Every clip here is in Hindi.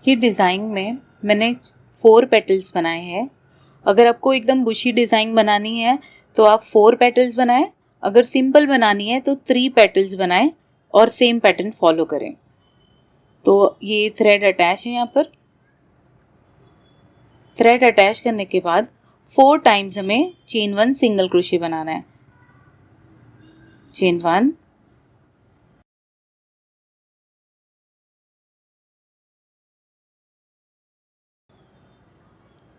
ये डिज़ाइन में मैंने 4 पेटल्स बनाए हैं। अगर आपको एकदम बुशी डिज़ाइन बनानी है तो आप 4 पेटल्स बनाएं। अगर सिंपल बनानी है तो 3 पेटल्स बनाएं और सेम पैटर्न फॉलो करें। तो ये थ्रेड अटैच है। यहाँ पर थ्रेड अटैच करने के बाद 4 टाइम्स हमें चेन 1 सिंगल क्रोशे बनाना है। Chain 1,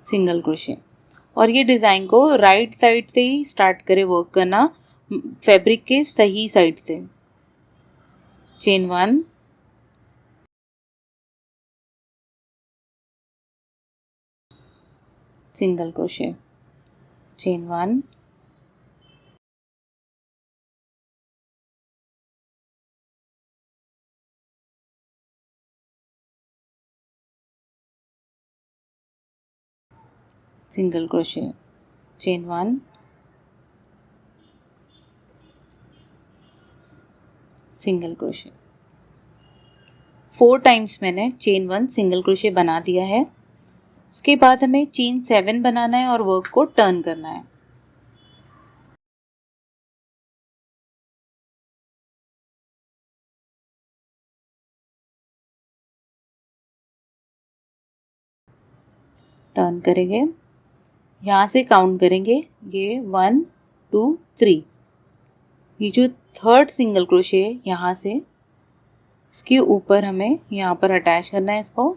single crochet. और ये डिज़ाइन को राइट साइड से ही स्टार्ट करें वर्क करना, फैब्रिक के सही साइड से। Chain 1, single crochet, chain 1, single crochet, chain 1, single crochet. 4 times मैंने चेन 1 सिंगल क्रोशे बना दिया है। इसके बाद हमें चेन 7 बनाना है और वर्क को टर्न करना है। टर्न करेंगे, यहाँ से काउंट करेंगे, ये 1 2 3। ये जो थर्ड सिंगल क्रोशे है यहाँ से इसके ऊपर हमें यहाँ पर अटैच करना है। इसको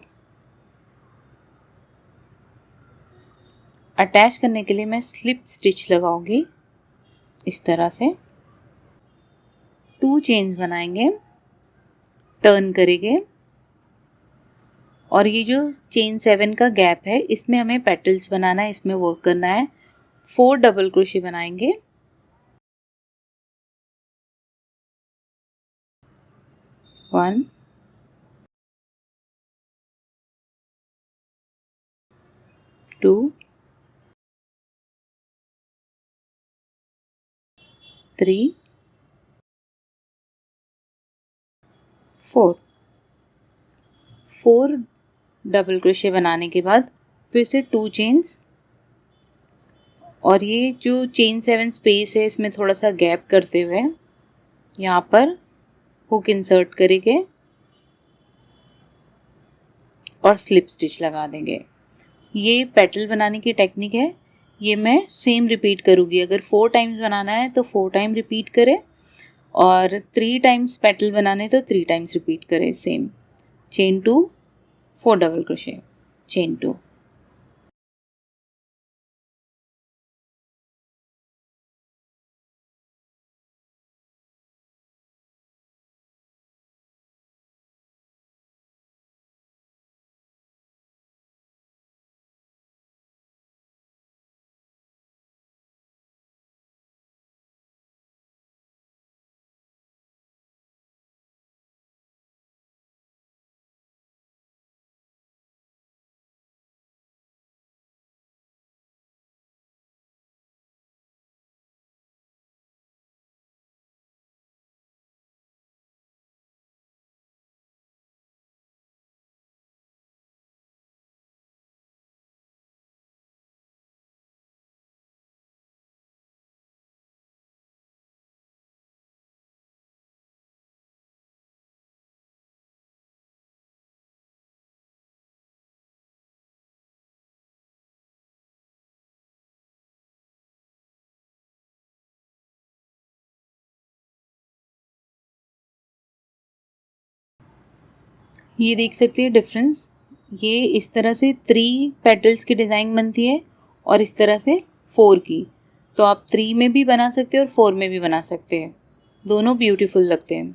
अटैच करने के लिए मैं स्लिप स्टिच लगाऊंगी। इस तरह से 2 चेन्स बनाएंगे, टर्न करेंगे और ये जो चेन 7 का गैप है इसमें हमें पेटल्स बनाना है, इसमें वर्क करना है। 4 डबल क्रोशे बनाएंगे, 1 2 3 4। 4 डबल क्रोशे बनाने के बाद फिर से 2 चेन्स और ये जो चेन 7 स्पेस है इसमें थोड़ा सा गैप करते हुए यहाँ पर हुक इंसर्ट करेंगे और स्लिप स्टिच लगा देंगे। ये पेटल बनाने की टेक्निक है, ये मैं सेम रिपीट करूँगी। अगर 4 टाइम्स बनाना है तो 4 टाइम रिपीट करें और 3 टाइम्स पेटल बनाने तो 3 टाइम्स रिपीट करें same. Chain 2, 4 double crochet, chain 2। ये देख सकते हैं डिफरेंस, ये इस तरह से 3 पेटल्स की डिज़ाइन बनती है और इस तरह से 4 की। तो आप 3 में भी बना सकते हैं और 4 में भी बना सकते हैं, दोनों ब्यूटीफुल लगते हैं।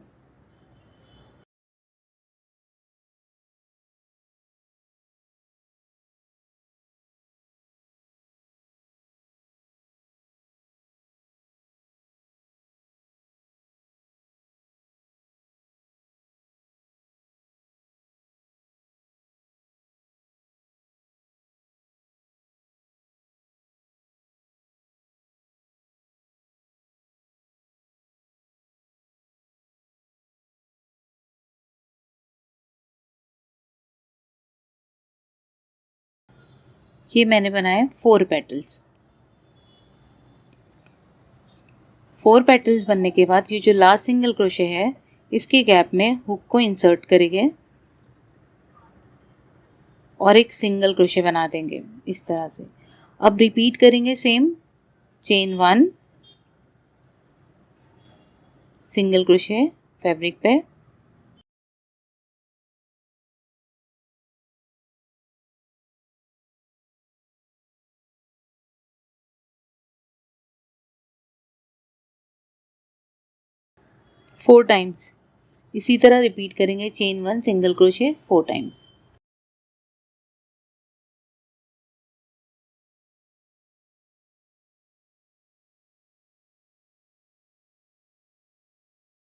ये मैंने बनाए 4 पेटल्स। 4 पेटल्स बनने के बाद ये जो लास्ट सिंगल क्रोशे है इसके गैप में हुक को इंसर्ट करेंगे और एक सिंगल क्रोशे बना देंगे इस तरह से। अब रिपीट करेंगे same, chain 1, single crochet fabric पे, फोर टाइम्स। इसी तरह रिपीट करेंगे, चेन 1, सिंगल क्रोशे 4 टाइम्स।